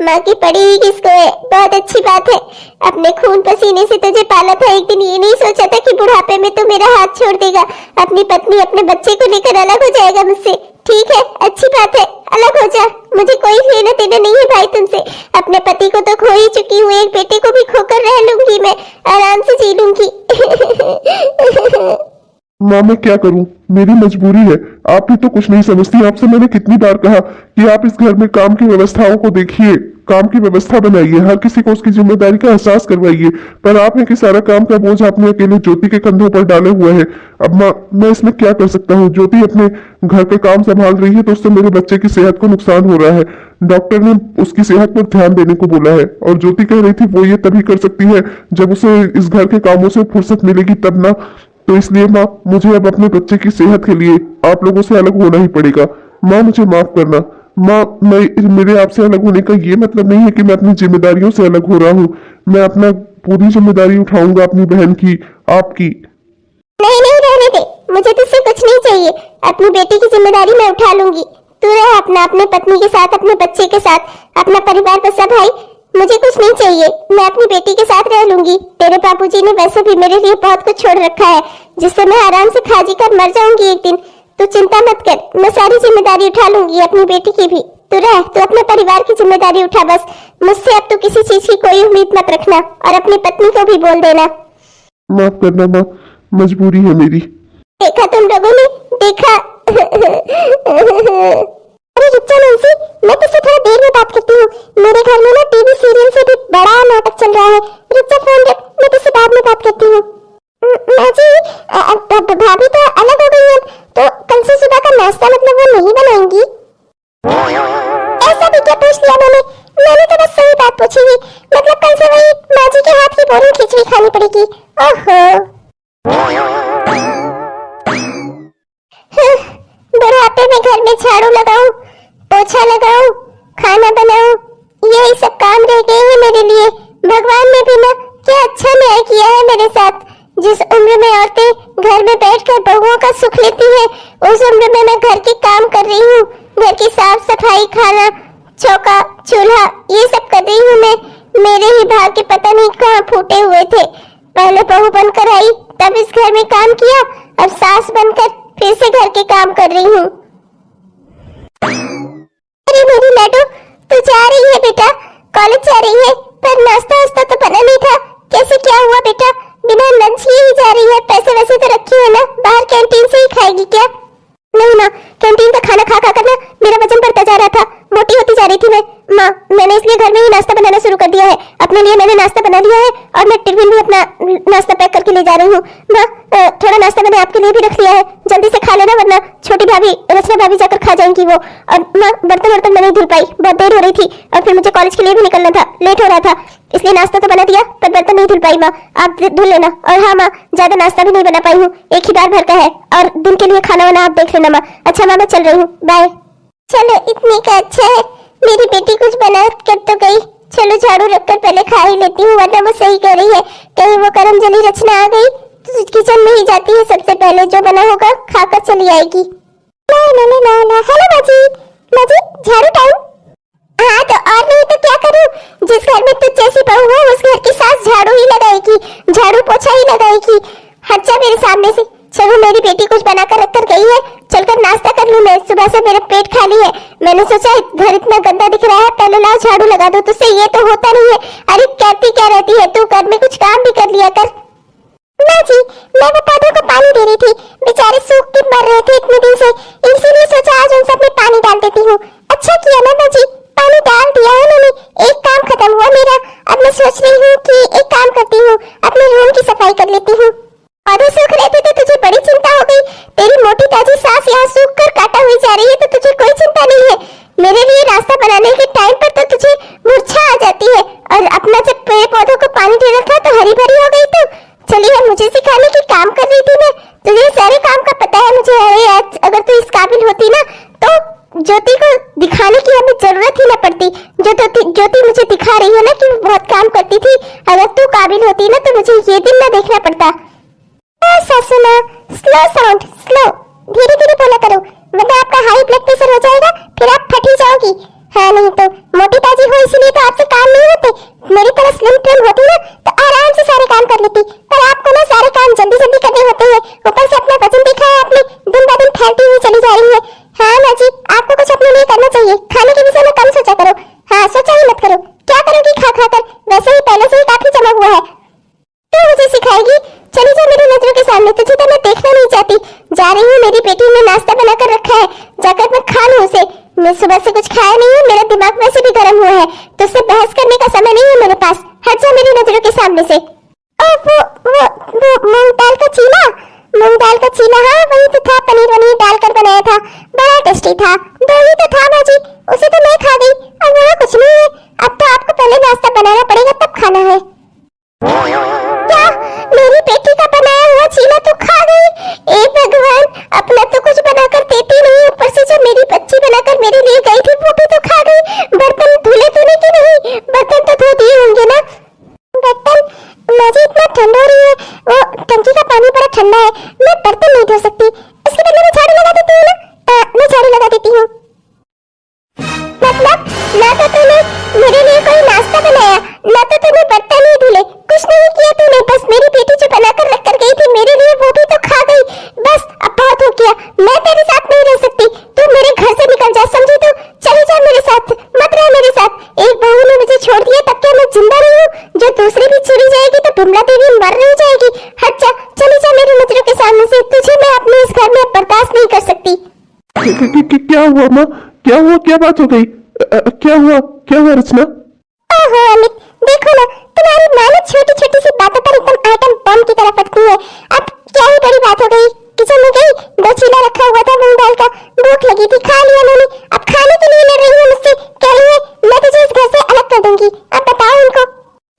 माँ की पड़ी ही किसको है? बहुत अच्छी बात है। अपने खून पसीने से तुझे पाला था, एक दिन ये नहीं सोचा था कि बुढ़ापे में तू मेरा हाथ छोड़ देगा, अपनी पत्नी अपने बच्चे को लेकर अलग हो जाएगा मुझसे। ठीक है, अच्छी बात है, अलग हो जा, मुझे कोई लेना देना नहीं है भाई तुमसे। अपने पति को तो खो ही चुकी हूँ, एक बेटे को भी खोकर रह लूंगी, मैं आराम से जी लूंगी। माँ मैं क्या करूं, मेरी मजबूरी है। आप भी तो कुछ नहीं समझती। आपसे मैंने कितनी बार कहा कि आप इस घर में काम की व्यवस्थाओं को देखिए, काम की व्यवस्था बनाइए, हर किसी को उसकी जिम्मेदारी का एहसास करवाइए, पर आप है कि सारा काम का बोझ आपने अकेले ज्योति के कंधों पर डाले हुए है। अब माँ मैं इसमें क्या कर सकता हूँ? ज्योति अपने घर का काम संभाल रही है तो उससे मेरे बच्चे की सेहत को नुकसान हो रहा है। डॉक्टर ने उसकी सेहत पर ध्यान देने को बोला है, और ज्योति कह रही थी वो ये तभी कर सकती है जब उसे इस घर के कामों से फुर्सत मिलेगी तब ना। तो इसलिए माँ मुझे अब अपने बच्चे की सेहत के लिए आप लोगों से अलग होना ही पड़ेगा। माँ मुझे माफ करना। माँ मेरे आपसे अलग होने का ये मतलब नहीं है कि मैं अपनी जिम्मेदारियों से अलग हो रहा हूँ। मैं अपना पूरी जिम्मेदारी उठाऊंगा अपनी बहन की, आपकी। नहीं नहीं, रहने दे, मुझे तुझसे कुछ नहीं चाहिए। अपनी बेटी की जिम्मेदारी मैं उठा लूंगी। तू रह अपने पत्नी के साथ, अपने बच्चे के साथ, अपना परिवार बसा भाई। मुझे कुछ नहीं चाहिए, मैं अपनी बेटी के साथ रह लूंगी। तेरे बाबूजी ने वैसे भी मेरे लिए बहुत कुछ छोड़ रखा है, जिससे मैं आराम से खा जी कर मर जाऊंगी एक दिन। तू चिंता मत कर, मैं सारी जिम्मेदारी उठा लूंगी अपनी बेटी की भी। तू रह, तू अपने परिवार की जिम्मेदारी उठा बस। मुझसे अब तू किसी चीज की कोई उम्मीद मत रखना और अपनी पत्नी को भी बोल देना। माफ करना माँ, मजबूरी है मेरी। देखा तुम लोगों ने, देखा। अरे रुक जा नैन्सी, मैं तुझसे थोड़ा देर में बात करती हूँ। मेरे घर में ना टीवी सीरियल से भी बड़ा नाटक चल रहा है। रुक जा, फोन रख, मैं तुझसे बाद में बात करती हूँ। माँ जी, भाभी तो अलग हो गई है, तो कल से सुबह का नाश्ता मतलब वो नहीं बनाएंगी? ऐसा भी क्या पूछ लिया मैंने तो बस सही बात पूछी थी। मतलब कल से वही माँ जी के हाथ की बोरिंग खिचड़ी खानी पड़ेगी। ओहो, बुढ़ापे में घर में झाड़ू लगाऊं, पोछा लगाऊं, खाना बनाऊं, यही सब काम रह गए हैं मेरे लिए। भगवान ने भी ना क्या अच्छा न्याय किया है मेरे साथ। जिस उम्र में औरतें घर में बैठकर बहुओं का सुख लेती हैं, उस उम्र में मैं घर के काम कर रही हूँ। घर की साफ सफाई, खाना, चौका, चूल्हा, ये सब कर रही हूँ मैं। मेरे ही भाग्य पता नहीं कहाँ फूटे हुए थे। पहले बहू बनकर आई, तब इस घर में काम किया, अब सास बनकर फिर से घर के काम कर रही हूँ। अरे मेरी लाडो, तू जा रही है बेटा, कॉलेज जा रही है, पर नाश्ता वास्ता तो बना नहीं था। कैसे क्या हुआ बेटा, बिना लंच लिए ही जा रही है? पैसे वैसे तो रखे हो ना, बाहर कैंटीन से ही खाएगी क्या? नहीं माँ, कैंटीन का खाना खा खा कर ना मेरा वजन बढ़ता जा रहा था, मोटी होती जा रही थी मैं। माँ, मैंने इसलिए घर में ही नाश्ता बनाना शुरू कर दिया है। अपने लिए मैंने नाश्ता बना लिया है और मैं टिफिन भी अपना नाश्ता पैक करके ले जा रही हूँ। माँ, थोड़ा नाश्ता मैंने आपके लिए भी रख लिया है, जल्दी से खा लेना, वरना छोटी भाभी, रचना भाभी जाकर खा जाएंगी वो। और माँ, बर्तन मैं नहीं धुल पाई, बहुत देर हो रही थी और फिर मुझे कॉलेज के लिए भी निकलना था, लेट हो रहा था, इसलिए नाश्ता तो बना दिया पर बर्तन नहीं धुल पाई। माँ, आप धुल लेना। और हाँ माँ, ज्यादा नाश्ता भी नहीं बना पाई हूँ, एक ही बार भर का है, और दिन के लिए खाना वाना आप देख लेना माँ। अच्छा माँ, मैं चल रही हूँ, बाय। चलो, इतनी का अच्छा है, मेरी बेटी कुछ बना कर तो गई। चलो झाड़ू रखकर पहले खा ही लेती हूँ, वरना वो सही कह रही है, कहीं वो करमजली रचना आ गई तो किचन में ही जाती है सबसे पहले, जो बना होगा खाकर चली आएगी। ला ला ला ला ला। हेलो माजी, माजी झाड़ू टाइम। हाँ तो और नहीं तो क्या करूँ, जिस घर में तुझ जैसी बहू हो उस घर की सास झाड़ू ही लगाएगी, झाड़ू पोछा ही लगाएगी। हट जा मेरे सामने से। चलो, मेरी बेटी कुछ बनाकर रख कर गई है, चलकर नाश्ता कर लूं मैं, सुबह से मेरा पेट खाली है। मैंने सोचा घर इतना गंदा दिख रहा है, पहले लाओ झाड़ू लगा दो, तुझसे ये तो होता नहीं है। अरे कहती क्या रहती है तू, घर में कुछ काम भी कर लिया कर। माँ जी, मैं वो पौधों को पानी दे रही थी, बेचारे सूख के मर रहे थे इतने दिन से, इसीलिए सोचा आज उन सब में पानी डाल देती हूँ। अच्छा किया ना माँ जी, पानी डाल दिया है मैंने, एक काम खत्म हुआ मेरा। अब मैं सोच रही हूँ कि एक काम करती हूँ, अपने रूम की सफाई कर लेती हूँ। पौधे सूख रहे थे तो तुझे बड़ी चिंता हो गई, तेरी मोटी ताजी सांस यहाँ सूख कर काटा हुई जा रही है तो तुझे कोई चिंता नहीं है। मेरे लिए नाश्ता बनाने के टाइम पर तो तुझे मूर्छा आ जाती है, और अपना जब पेड़ पौधों को पानी देना था तो हरी भरी हो गई। तो चलिए, मुझे सिखाने की काम कर रही थी मैं, तुझे सारे काम का पता है मुझे। अरे आज अगर तू इस काबिल होती ना तो ज्योति को दिखाने की हमें जरूरत ही न पड़ती। ज्योति मुझे दिखा रही है ना कि बहुत काम करती थी, अगर तू काबिल होती ना तो मुझे ये दिन न देखना पड़ता। सासू माँ, स्लो साउंड, स्लो, धीरे धीरे बोला करो, वरना आपका हाई ब्लड प्रेशर हो जाएगा, फिर आप फटी जाओगी। हाँ, नहीं तो मोटी ताजी हो इसलिए तो आपसे काम नहीं होते। मेरी तरह स्लिम ट्रिम होती ना तो आराम से सारे काम कर लेती, पर आपको ना सारे काम जल्दी जल्दी करने होते हैं। ऊपर से अपना वजन देखा है आपने, दिन ब दिन फैलती हुई चली जा रही है। हाँ माँ जी, आपको कुछ अपने लिए करना चाहिए, खाने के विषय में कम सोचा करो। हाँ, सोचा ही मत करो, क्या करोगी खा खा कर, वैसे ही पहले से ही काफी जमा हुआ है। तो मुझे सिखाएगी? चली जा मेरी नजरों के सामने, तुझे तो मैं देखना नहीं चाहती। जा रही हूँ, मेरी बेटी ने नाश्ता बनाकर रखा है, जाकर मैं खा लूँ उसे। मैं सुबह से कुछ खाया नहीं हूँ, मेरा दिमाग वैसे भी गर्म हुआ है, तो उससे बहस करने का समय नहीं है मेरे पास। हट जा मेरी नजरों के सामने से। वो मूंग दाल का चीला, मूंग दाल का चीला, हाँ वही तो था, पनीर वनीर डालकर बनाया था, बड़ा टेस्टी था। दो ही तो था माँ जी, उसे तो मैं खा गई, अब वहाँ कुछ नहीं है। अब तो आपको पहले नाश्ता बनाना पड़ेगा तब खाना है। क्या मेरी बेटी का बनाया हुआ चीला तो खा गई? ए भगवान, अपना तो कुछ बनाकर देती नहीं, ऊपर से जो मेरी बच्ची बनाकर मेरे लिए गई थी वो भी तो खा गई। बर्तन धुले तूने कि नहीं? बर्तन तो धो दिए होंगे ना? बर्तन मुझे इतना ठंड हो रही है, वो टंकी का पानी बड़ा ठंडा है, मैं बर्तन नहीं धो सकती। उसके बदले में झाड़ू लगा देती हूँ ना, मैं झाड़ू लगा देती हूँ। मतलब ना तो तूने मेरे लिए कोई नाश्ता बनाया, ना तो तूने बर्तन ही धुले, कुछ नहीं किया तूने, बस मेरी बेटी जो बनाकर रख कर गई थी मेरे लिए वो भी तो खा गई। बस अब बहुत हो गया, मैं तेरे साथ क्या हुआ माँ? क्या हुआ? क्या बात हो गई? क्या हुआ? क्या हुआ रचना? ओहो अमित, देखो ना, तुम्हारी माँ ना छोटी छोटी सी बातों पर एकदम आइटम बम की तरह फटती है। अब क्या ही बड़ी बात हो गई, किचन में गई, 2 चीला रखा हुआ था मूंग दाल का, भूख लगी थी, खा लिया मैंने। अब खाने के लिए लड़ रही है मुझसे, कह रही है मैं तुझे इस घर से अलग कर दूंगी। अब बताओ इनको।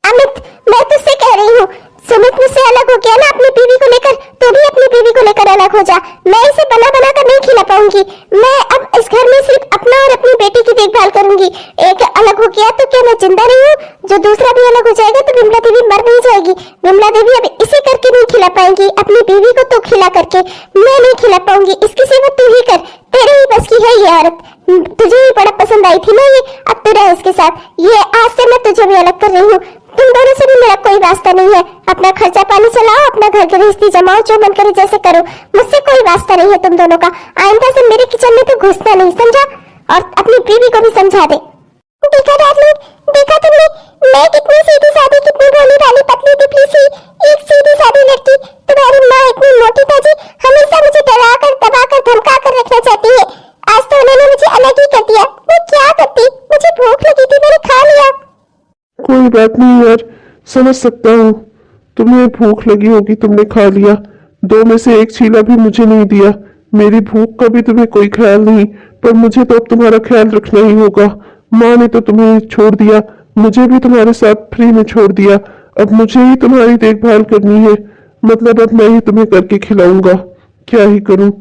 अमित, मैं तुझसे कह रही हूँ, सुमित मुझसे अलग हो गया ना अपनी बीवी को लेकर, तो भी अपनी बीवी को लेकर अलग हो जा। मैं इसे बना बना कर नहीं खिला पाऊंगी। मैं अब इस घर में सिर्फ अपना और अपनी बेटी की देखभाल करूंगी। एक अलग हो गया तो क्या मैं जिंदा नहीं हूँ? जो दूसरा भी अलग हो जाएगा तो विमला देवी मर नहीं जाएगी। विमला देवी अब इसे करके नहीं खिला पाएंगी, अपनी बीवी को तो खिला करके मैं नहीं खिला पाऊंगी। इसकी सेवा तू ही कर, तेरे ही बस की है ये औरत। तुझे ही बड़ा पसंद आई थी ना ये, अब तू रह इसके साथ। ये आज से मैं तुझे भी अलग कर रही हूँ। तुम दोनों से भी मेरा कोई वास्ता नहीं है। अपना खर्चा पानी चलाओ, अपना घर गृहस्थी जमाओ, जो मन करे जैसे करो, मुझसे कोई वास्ता नहीं है तुम दोनों का। आइंदा से मेरे किचन में तो घुसना नहीं, समझा? और अपनी बीवी को भी समझा दे। देखा डार्लिंग, देखा तुमने, मैं कितनी सीधी सादी, कितनी भोली भाली पतली दुबली सी एक सीधी सादी लड़की। तुम्हारी माँ इतनी मोटी ताजी हमेशा मुझे डरा कर, दबा कर, धमका कर रखना चाहती है। आज तो उन्होंने मुझे अलग ही कर दिया। मैं क्या करती? मुझे भूख लगी थी, मैंने खा लिया। कोई बात नहीं यार, समझ सकता हूँ। तुम्हें भूख लगी होगी, तुमने खा लिया। 2 में से 1 चीला भी मुझे नहीं दिया। मेरी भूख का भी तुम्हें कोई ख्याल नहीं, पर मुझे तो अब तुम्हारा ख्याल रखना ही होगा। माँ ने तो तुम्हें छोड़ दिया, मुझे भी तुम्हारे साथ फ्री में छोड़ दिया। अब मुझे ही तुम्हारी देखभाल करनी है, मतलब अब मैं ही तुम्हें करके खिलाऊंगा। क्या ही करूं?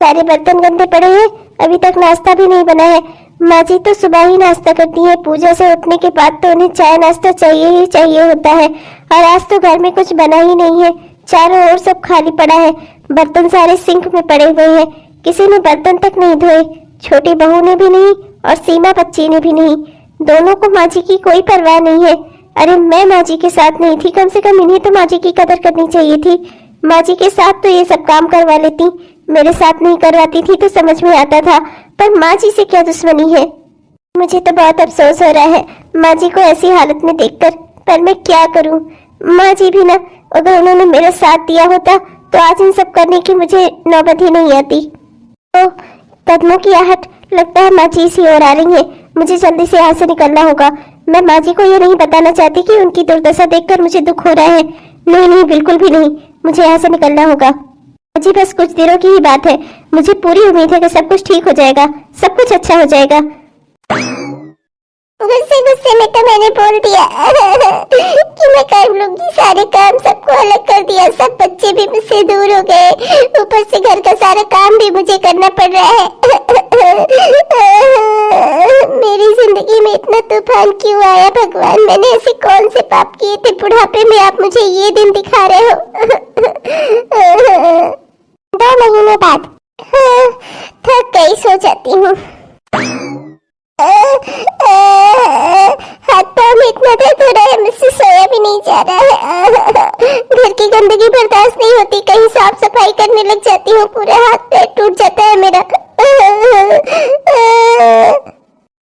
सारे बर्तन गंदे पड़े हैं, अभी तक नाश्ता भी नहीं बना है। माँ जी तो सुबह ही नाश्ता करती है, पूजा से उठने के बाद तो उन्हें चाय नाश्ता चाहिए ही चाहिए होता है। और आज तो घर में कुछ बना ही नहीं है, चारों ओर सब खाली पड़ा है। बर्तन सारे सिंक में पड़े हुए हैं, किसी ने बर्तन तक नहीं धोए। छोटी बहू ने भी नहीं और सीमा बच्ची ने भी नहीं। दोनों को माँ जी की कोई परवाह नहीं है। अरे मैं माँ जी के साथ नहीं थी, कम से कम इन्हें तो माँ जी की कदर करनी चाहिए थी। माँ जी के साथ तो ये सब काम करवा लेती, मेरे साथ नहीं करवाती थी तो समझ में आता था, पर माँ जी से क्या दुश्मनी है। मुझे तो बहुत अफसोस हो रहा है माँ जी को ऐसी हालत में देखकर, पर मैं क्या करूँ। माँ जी भी ना, अगर उन्होंने मेरा साथ दिया होता तो आज इन सब करने की मुझे नौबत ही नहीं आती। तो कदमों की आहट, लगता है माँ जी इसी ओर आ रही है। मुझे जल्दी से यहाँ से निकलना होगा। मैं माँ जी को ये नहीं बताना चाहती कि उनकी दुर्दशा देखकर मुझे दुख हो रहा है। नहीं नहीं, बिल्कुल भी नहीं, मुझे यहाँ से निकलना होगा। जी बस कुछ दिनों की ही बात है, मुझे पूरी उम्मीद है कि सब कुछ ठीक हो जाएगा, सब कुछ अच्छा हो जाएगा। गुस्से गुस्से में तो मैंने बोल दिया कि मैं कर लूंगी सारे काम, सबको अलग कर दिया, सब बच्चे भी मुझसे दूर हो गए, ऊपर से घर का सारा काम भी मुझे करना पड़ रहा है। मेरी जिंदगी में इतना तूफान क्यों आया भगवान? मैंने ऐसे कौन से पाप किए थे? बुढ़ापे में आप मुझे ये दिन दिखा रहे हो। 2 महीने बाद थक गई, सो जाती हूँ। हाथ पाँव में इतना दर्द हो रहा है, मुझसे सोया भी नहीं जा रहा है। घर की गंदगी बर्दाश्त नहीं होती, कहीं साफ सफाई करने लग जाती हूँ, पूरा हाथ पैर टूट जाता है मेरा।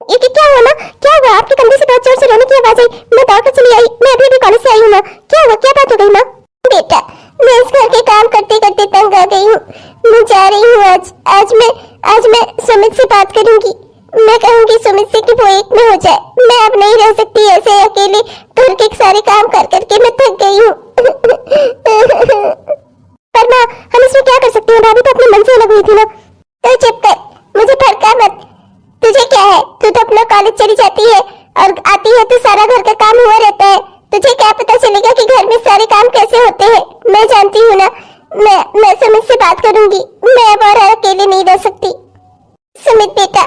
ये क्या हुआ ना? क्या हुआ? आपके कंधे से बहुत जोर से रोने की आवाज आई। मैं दौड़ कर चली आई, मैं अभी कॉलेज से आई हूँ ना। क्या हुआ? क्या बात हो गई ना? बेटा, मैं इस घर के काम करते करते तंग आ गई हूँ। मैं जा रही हूँ आज मैं सुमित से बात करूंगी। मैं कहूंगी सुमित से कि वो एक में हो जाए। मैं अब नहीं रह सकती ऐसे अकेले, घर के सारे काम कर करके मैं थक गई हूँ। पर माँ, हम इसमें क्या कर सकते हैं? भाभी तो अपने मन से अलग हुई थी ना। तो चुप कर, मुझे भड़का मत। तुझे क्या है, तू तो अपना कॉलेज चली जाती है और आती है तो सारा घर का काम हुआ रहता है। तुझे क्या पता चलेगा कि घर में सारे काम कैसे होते हैं? मैं जानती हूँ ना। मैं सुमित से बात करूंगी। मैं अब और अकेले नहीं रह सकती। सुमित बेटा,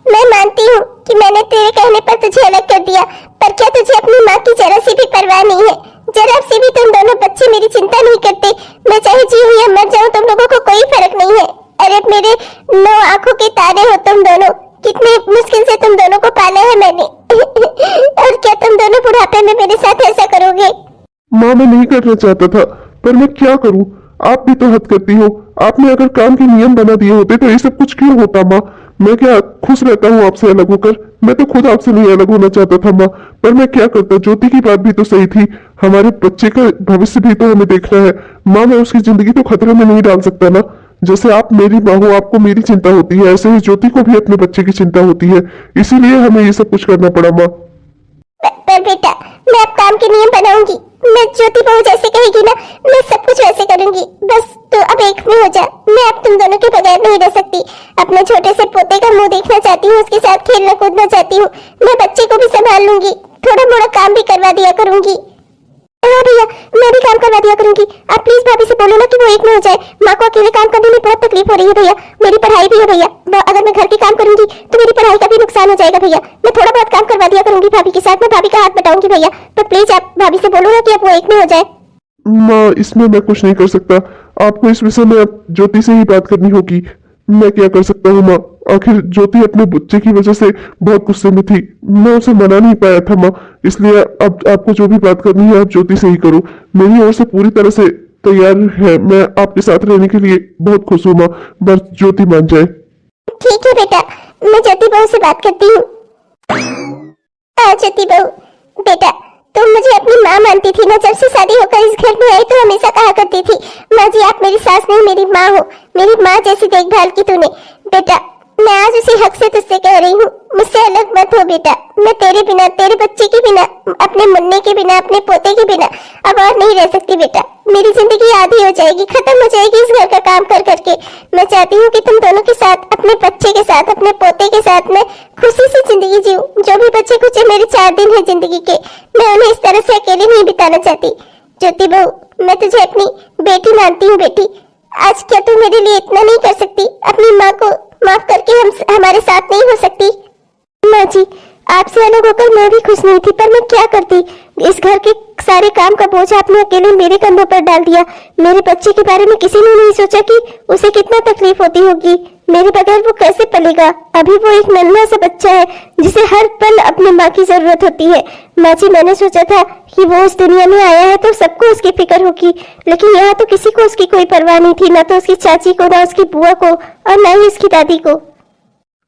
मैं मानती हूँ कि मैंने तेरे कहने पर तुझे अलग कर दिया, पर क्या तुझे अपनी माँ की जरा सी भी परवाह नहीं है? जरा सी भी तुम दोनों बच्चे मेरी चिंता नहीं करते। मैं चाहे जीऊं या मर जाऊं, तुम लोगों को कोई फर्क नहीं है। अरे मेरे 9 आंखों के तारे हो तुम दोनों। कितने मुश्किल से तुम दोनों को पाला है मैंने। और क्या तुम दोनों बुढ़ापे में मेरे साथ ऐसा करोगे? माँ, मैं नहीं करना चाहता था, पर मैं क्या करूँ? आप भी तो हद करती हो। आपने अगर काम के नियम बना दिए होते तो ये सब कुछ क्यों होता माँ? मैं क्या खुश रहता हूँ आपसे अलग होकर? मैं तो खुद आपसे नहीं अलग होना चाहता था माँ, पर मैं क्या करता। ज्योति की बात भी तो सही थी, हमारे बच्चे का भविष्य भी तो हमें देखना है माँ। मैं उसकी जिंदगी तो खतरे में नहीं डाल सकता ना। जैसे आप मेरी माँ हो, आपको मेरी चिंता होती है, ऐसे ही ज्योति को भी अपने बच्चे की चिंता होती है, इसीलिए हमें ये सब कुछ करना पड़ा माँ। पर बेटा, मैं अब काम के नियम बनाऊंगी। मैं ज्योति बहू जैसे कहेगी ना, मैं सब कुछ वैसे करूंगी। बस तो अब एक में हो जा। मैं अब तुम दोनों के बगैर नहीं रह सकती। अपने छोटे से पोते का मुंह देखना चाहती हूँ, उसके साथ खेलना कूदना चाहती हूँ। मैं बच्चे को भी संभाल लूंगी, थोड़ा मोड़ा काम भी करवा दिया करूंगी। हाँ भैया, मैं भी काम करवा दिया करूंगी। आप प्लीज भाभी से बोलो ना कि वो एक में हो जाए। माँ को अकेले काम करने में बहुत तकलीफ हो रही है भैया। मेरी पढ़ाई भी है भैया, अगर मैं घर के काम करूंगी तो मेरी पढ़ाई का भी नुकसान हो जाएगा भैया। मैं थोड़ा बहुत काम करवा दिया करूंगी भाभी के साथ, मैं भाभी का हाथ बटाऊंगी भैया। तो प्लीज आप भाभी से बोलो ना कि अब वो एक में हो जाए। माँ इसमें मैं कुछ नहीं कर सकता, आपको इस विषय में अब ज्योति से ही बात करनी होगी। मैं क्या कर सकता हूँ माँ? आखिर ज्योति अपने बच्चे की वजह से बहुत गुस्से में थी, मैं उसे मना नहीं पाया था माँ। इसलिए अब आपको जो भी बात करनी है आप ज्योति से ही करो। मेरी ओर से पूरी तरह से तैयार है, मैं आपके साथ रहने के लिए बहुत खुश हूँ माँ, बस ज्योति मान जाए। ठीक है बेटा, मैं ज्योति बहू से बात करती हूँ। ज्योति बहू बेटा, तुम मुझे अपनी माँ मानती थी ना। जब से शादी होकर इस घर में आई तो हमेशा कहा करती थी, माँ जी आप मेरी सास नहीं मेरी माँ हो। मेरी माँ जैसी देखभाल की तूने। बेटा मैं आज उसी हक से तुझसे कह रही हूँ, मुझसे अलग मत हो बेटा। मैं तेरे बिना, तेरे बच्चे के बिना, अपने मुन्ने के बिना, अपने पोते के बिना अब और नहीं रह सकती बेटा। मेरी जिंदगी आधी हो जाएगी, खत्म हो जाएगी इस घर का काम कर करके। मैं चाहती हूँ कि तुम दोनों के साथ, अपने बच्चे के साथ, अपने पोते के साथ मैं खुशी से जिंदगी जीऊं। जो भी बच्चे कुछ मेरे 4 दिन है जिंदगी के, मैं उन्हें इस तरह से अकेले नहीं बिताना चाहती। ज्योति बहू मैं तुझे अपनी बेटी मानती हूँ बेटी। आज क्या तू मेरे लिए इतना नहीं कर सकती? अपनी माँ को माफ करके हमारे साथ नहीं हो सकती? माँ जी आपसे अलग होकर मैं भी खुश नहीं थी, पर मैं क्या करती। इस घर के सारे काम का बोझ आपने अकेले मेरे कंधों पर डाल दिया। मेरे बच्चे के बारे में किसी ने नहीं सोचा कि उसे कितना तकलीफ होती होगी। मेरे बगैर वो कैसे पलेगा? अभी वो एक नन्हा सा बच्चा है जिसे हर पल अपनी माँ की जरूरत होती है। माँ जी मैंने सोचा था कि वो उस दुनिया में आया है तो सबको उसकी फिक्र होगी, लेकिन यहाँ तो किसी को उसकी कोई परवाह नहीं थी, ना तो उसकी चाची को, ना उसकी बुआ को, और ना ही उसकी दादी को।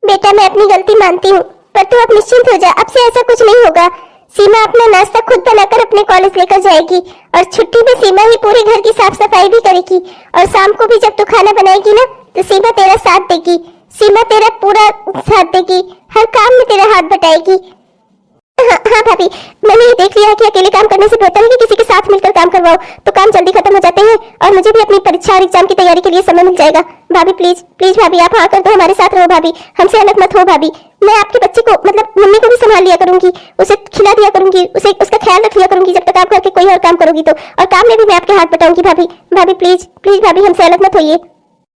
बेटा मैं अपनी गलती मानती हूँ, पर तू अब निश्चिंत हो जा। अब से ऐसा कुछ नहीं होगा। सीमा अपना नाश्ता खुद बनाकर अपने कॉलेज लेकर जाएगी, और छुट्टी में सीमा ही पूरे घर की साफ सफाई भी करेगी। और शाम को भी जब तू खाना बनाएगी ना तो सीमा तेरा साथ देगी। सीमा तेरा पूरा साथ देगी, हर काम में तेरा हाथ बटाएगी। हाँ भाभी, मैंने ये देख लिया है कि अकेले काम करने से बेहतर है कि किसी के साथ मिलकर काम करवाओ, तो काम जल्दी खत्म हो जाते हैं और मुझे भी अपनी परीक्षा और एग्जाम की तैयारी के लिए समय मिल जाएगा। भाभी प्लीज प्लीज भाभी आप हाँ कर दो, हमारे साथ रहो भाभी, हमसे अलग मत हो भाभी। मैं आपके बच्चे को मतलब मम्मी को भी संभाल लिया करूंगी, उसे खिला दिया करूंगी, उसे उसका ख्याल रख लिया करूंगी जब तक आप करके कोई और काम करोगी तो। और काम में भी मैं आपके हाथ बटाऊंगी भाभी। भाभी प्लीज प्लीज भाभी हमसे अलग मत होइए।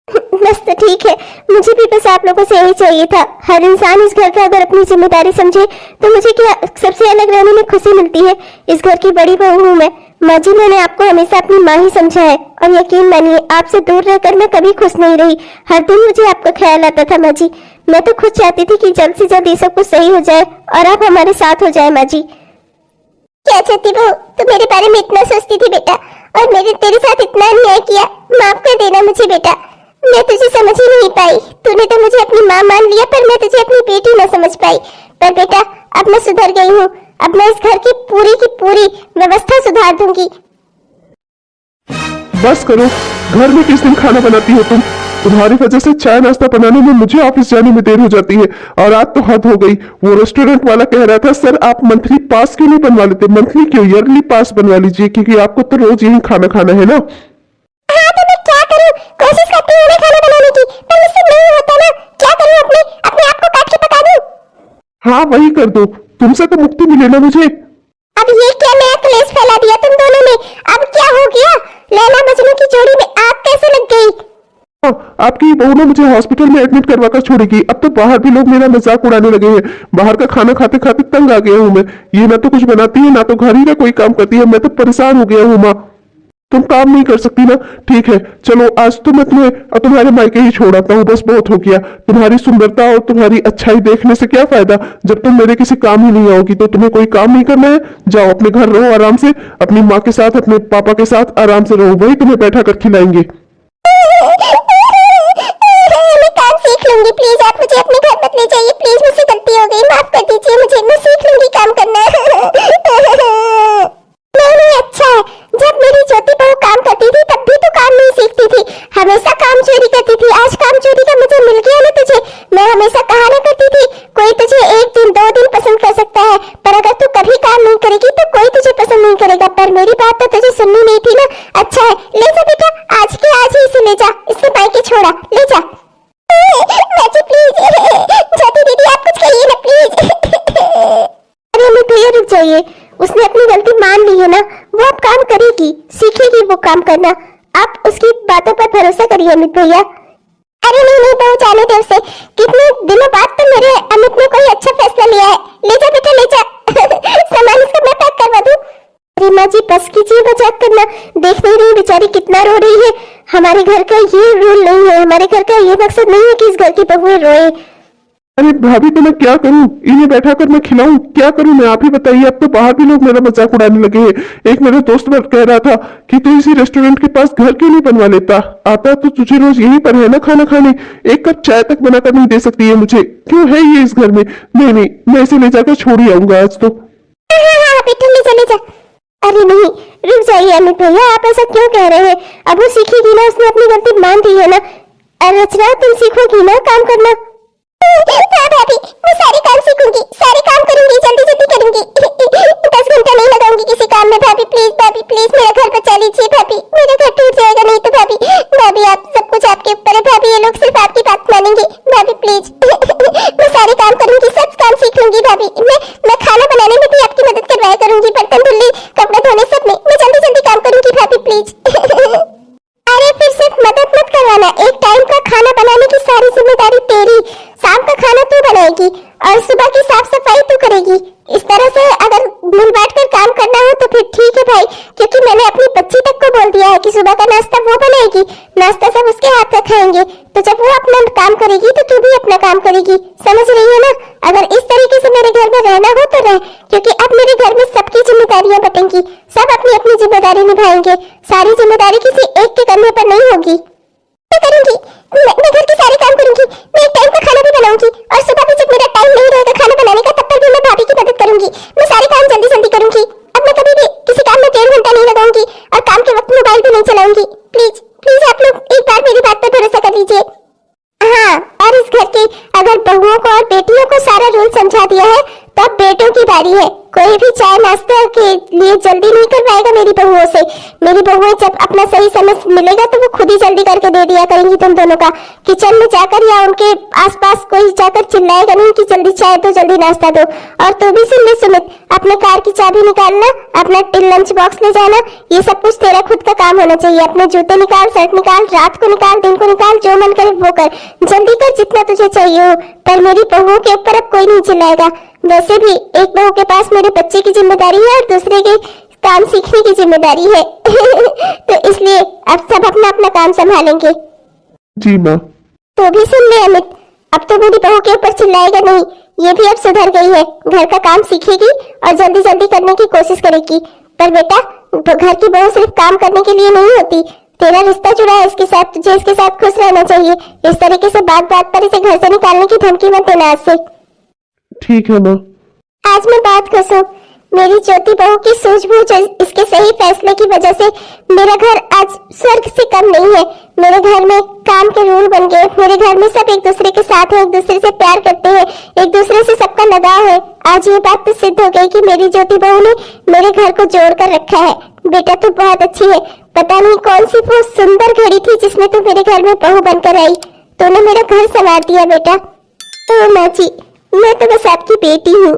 बस तो ठीक है, मुझे भी बस आप लोगों से यही चाहिए था। हर इंसान इस घर का अगर अपनी जिम्मेदारी समझे तो मुझे क्या सबसे अलग रहने में खुशी मिलती है। इस घर की बड़ी बहू हूँ मैं। माँ जी मैंने आपको हमेशा अपनी माँ ही समझा है, और यकीन मानिए आपसे दूर रहकर मैं कभी खुश नहीं रही। हर दिन मुझे आपका ख्याल आता था माँ जी। मैं तो खुद चाहती थी कि जल्द से जल्द ये सब कुछ सही हो जाए और आप हमारे साथ हो जाए माँ जी। क्या चाहती बहू, तू मेरे बारे में इतना सोचती थी बेटा, और मेरे तेरे साथ इतना अन्याय किया। माफ कर देना मुझे बेटा, मैं तुझे समझ ही नहीं पाई। तूने तो मुझे अपनी माँ मान लिया, पर मैं तुझे अपनी बेटी न समझ पाई। पर बेटा अब मैं सुधर गई हूँ, अब मैं इस घर की पूरी व्यवस्था सुधार दूंगी। बस करो, घर में किस दिन खाना बनाती हो तुम? तुम्हारी वजह से चाय नाश्ता बनाने में मुझे ऑफिस जाने में देर हो जाती है, और आज तो हद हो गई। वो रेस्टोरेंट वाला कह रहा था सर आप मंथली पास क्यों नहीं बनवा लेते? मंथली क्यों, ईयरली पास बनवा लीजिए, क्योंकि आपको तो रोज यही खाना खाना है ना। हाँ तो मैं क्या करूं? कोशिश करती हूँ मैं खाना बनाने की, पर मुझसे नहीं होता ना। क्या करूं? अपने आप को काट के पका दूं? हाँ वही कर दो, तुमसे तो मुक्ति मिले ना मुझे। अब ये क्या नया क्लेश फैला दिया तुम दोनों ने? अब क्या हो गया? लैला मजनू की जोड़ी में आग कैसे लग गई? हाँ, आपकी बहू ने मुझे हॉस्पिटल में एडमिट करवा कर छोड़ेगी। अब तो बाहर भी लोग मेरा मजाक उड़ाने लगे हैं। बाहर का खाना खाते खाते तंग आ गया हूँ मैं। ये ना तो कुछ बनाती है, ना तो घर ही का कोई काम करती है। मैं तो परेशान हो गया हूँ माँ। तुम काम नहीं कर सकती ना? ठीक है, चलो आज तो मैं तुम्हें और तुम्हारे मायके ही छोड़ आता हूँ, बस बहुत हो गया। तुम्हारी सुंदरता और तुम्हारी अच्छाई देखने से क्या फायदा जब तुम मेरे किसी काम ही नहीं आओगी। तो तुम्हें कोई काम नहीं करना है, जाओ अपने घर रहो आराम से, अपनी माँ के साथ अपने पापा के साथ आराम से रहो, वही तुम्हें बैठा कर खिलाएंगे। मैं काम सीख लूंगी, प्लीज आप मुझे अपने घर मत ले जाइए, प्लीज मुझसे गलती हो गई, माफ कर दीजिए मुझे, मैं सीख लूंगी काम करना। नहीं अच्छा है, जब मेरी ज्योति बहू काम करती थी तब भी तो काम नहीं सीखती थी, हमेशा काम चोरी करती थी। आज काम चोरी का मुझे मिल गया ना तुझे, मैं हमेशा कहा ना करती थी कोई तुझे 1 दिन 2 दिन पसंद कर सकता है, पर अगर तू कभी काम नहीं करेगी तो कोई तुझे पसंद नहीं करेगा। पर मेरी बात तो तुझे सुननी नहीं थी ना। अच्छा है, ले जा बेटा, आज के आज ही इसे ले जा, इससे मायके छोड़ा, ले जा। माची प्लीज, ज्योति दीदी आप कुछ कहिए ना प्लीज। अरे अमित भैया रुक जाइए, उसने अपनी गलती मान ली है ना, वो अब काम करेगी, सीखेगी वो काम करना, आप उसकी बातों पर भरोसा करिए अमित भैया। अरे नहीं बहू, जाने दे उसे, कितने दिनों बाद तो मेरे अमित ने कोई अच्छा फैसला लिया है, ले जा बेटा ले जा। सामान इसका मैं पैक करवा दूं। अरे माँ जी बस कीजिए मजाक करना, देख नहीं रही बेचारी कितना रो रही है। हमारे घर का ये रूल नहीं है, हमारे घर का ये मकसद नहीं है कि इस घर की बहुएं रोए। अरे भाभी तो मैं क्या करूं, इन्हें बैठा कर मैं खिलाऊं, क्या करूं मैं, आप ही बताइए। अब तो बाहर भी लोग मेरा मजाक उड़ाने लगे हैं। एक मेरा दोस्त कह रहा था कि तू इसी रेस्टोरेंट के पास घर क्यों नहीं बनवा लेता, आता तो तुझे रोज यहीं पर है ना खाना खाने, एक कप चाय तक बनाकर नहीं दे सकती है मुझे, क्यों है ये इस घर में। नहीं मैं इसे ले जाकर छोड़ ही आऊंगा आज तो। हाँ बेटा ले जा। अरे नहीं रुक जाइए अमित भैया, आप ऐसा क्यों कह रहे हैं, अब वो सीखेगी ना, उसने अपनी गलती मान दी है ना। रचना तुम सीखोगी ना काम करना। हाँ भाभी, मैं सारे काम सीखूंगी, सारे काम करूंगी, जल्दी करूंगी। 10 घंटा नहीं लगाऊंगी किसी काम में। भाभी प्लीज मेरा घर बचा लीजिए भाभी, मेरा घर टूट जाएगा नहीं तो। भाभी आप सब कुछ आपके ऊपर है भाभी, ये लोग सिर्फ आपकी बात मानेंगे। भाभी प्लीज मैं सारे काम करूंगी, सब काम सीख लूंगी भाभी। मैं खाना बनाने में भी आपकी मदद करवाया करूंगी, बर्तन धुलने कपड़े धोने सब में मैं जल्दी काम करूंगी भाभी प्लीज। अरे फिर सिर्फ मदद मत करवाना, एक टाइम का खाना बनाने की सारी जिम्मेदारी तेरी, शाम का खाना तू बनाएगी और सुबह की साफ सफाई तू करेगी। इस तरह से अगर मिल बांट कर काम करना हो तो फिर ठीक है भाई, क्योंकि मैंने अपनी बच्ची तक को बोल दिया है कि सुबह का नाश्ता वो बनाएगी, नाश्ता सब उसके हाथ का खाएंगे। तो जब वो अपना काम करेगी तो तू भी अपना काम करेगी, समझ रही है ना। अगर इस तरीके से मेरे घर में रहना हो तो रह, क्योंकि अब मेरे घर में सबकी जिम्मेदारियां बटेंगी, सब अपनी अपनी जिम्मेदारी निभाएंगे, सारी जिम्मेदारी किसी एक के कंधे पर नहीं होगी। मैं करूंगी, मैं घर के सारे काम करूंगी, मैं एक टाइम का खाना भी बनाऊंगी और सुबह भी जब मेरा टाइम नहीं रहेगा खाना बनाने का तब तक भी मैं भाभी की मदद करूंगी। मैं सारे काम जल्दी करूंगी, अब मैं कभी भी किसी काम में 1.5 घंटा नहीं लगाऊंगी और काम के वक्त मोबाइल भी नहीं चलाऊंगी। प्लीज आप लोग एक बार मेरी बात पर भरोसा कर लीजिए। हाँ, और इस घर की अगर बहुओं को और बेटियों को सारा रूल समझा दिया है तो अब बेटों की बारी है। कोई भी चाय नाश्ता के लिए जल्दी नहीं करवाएगा मेरी बहुओं से। मेरी बहुएं जब अपना सही समय मिलेगा तो वो खुद ही जल्दी करके दे दिया करेंगी तुम दोनों का। किचन में जाकर या उनके आसपास कोई जाकर चिल्लाएगा नहीं कि जल्दी चाय दो, जल्दी नाश्ता दो। और तू भी सुन ले सुमित, अपने कार की चाबी निकालना, अपना लंच बॉक्स ले जाना, ये सब कुछ तेरा खुद का काम होना चाहिए। अपने जूते निकाल, शर्ट निकाल, रात को निकाल, दिन को निकाल, जो मन करे वो कर, जल्दी कर जितना तुझे चाहिए हो। पर मेरी बहुओं के ऊपर अब कोई नहीं चिल्लाएगा। वैसे भी एक बहू के पास मेरे बच्चे की जिम्मेदारी है और दूसरे के काम सीखने की जिम्मेदारी है। तो इसलिए अब सब अपना अपना काम संभालेंगे। जी माँ। तो भी सुन ले अमित, अब तो मेरी बहू के ऊपर चिल्लाएगा नहीं, ये भी अब सुधर गई है, घर का काम सीखेगी और जल्दी करने की कोशिश करेगी। पर बेटा घर की बहू सिर्फ काम करने के लिए नहीं होती, तेरा रिश्ता जुड़ा है इसके साथ, तुझे इसके साथ खुश रहना चाहिए। इस तरीके से बात पर इसे घर से निकालने की धमकी मत देना आज से। ठीक है माँ। आज मैं बात कसो, मेरी ज्योति बहू की सूझबूझ इसके सही फैसले की वजह से मेरा घर आज स्वर्ग से कम नहीं है। मेरे घर में काम के रूल बन गए, मेरे घर में सब एक दूसरे के साथ हैं, एक दूसरे से प्यार करते हैं, एक दूसरे से सबका लगाव है। आज ये बात तो सिद्ध हो गई कि मेरी ज्योति बहू ने मेरे घर को जोड़ कर रखा है। बेटा तू बहुत अच्छी है, पता नहीं कौन सी वो सुंदर घड़ी थी जिसमें तू मेरे घर में बहू बनकर आई, तूने मेरा घर संवार दिया बेटा। ओ माँ जी, मैं तो बस आपकी बेटी हूँ।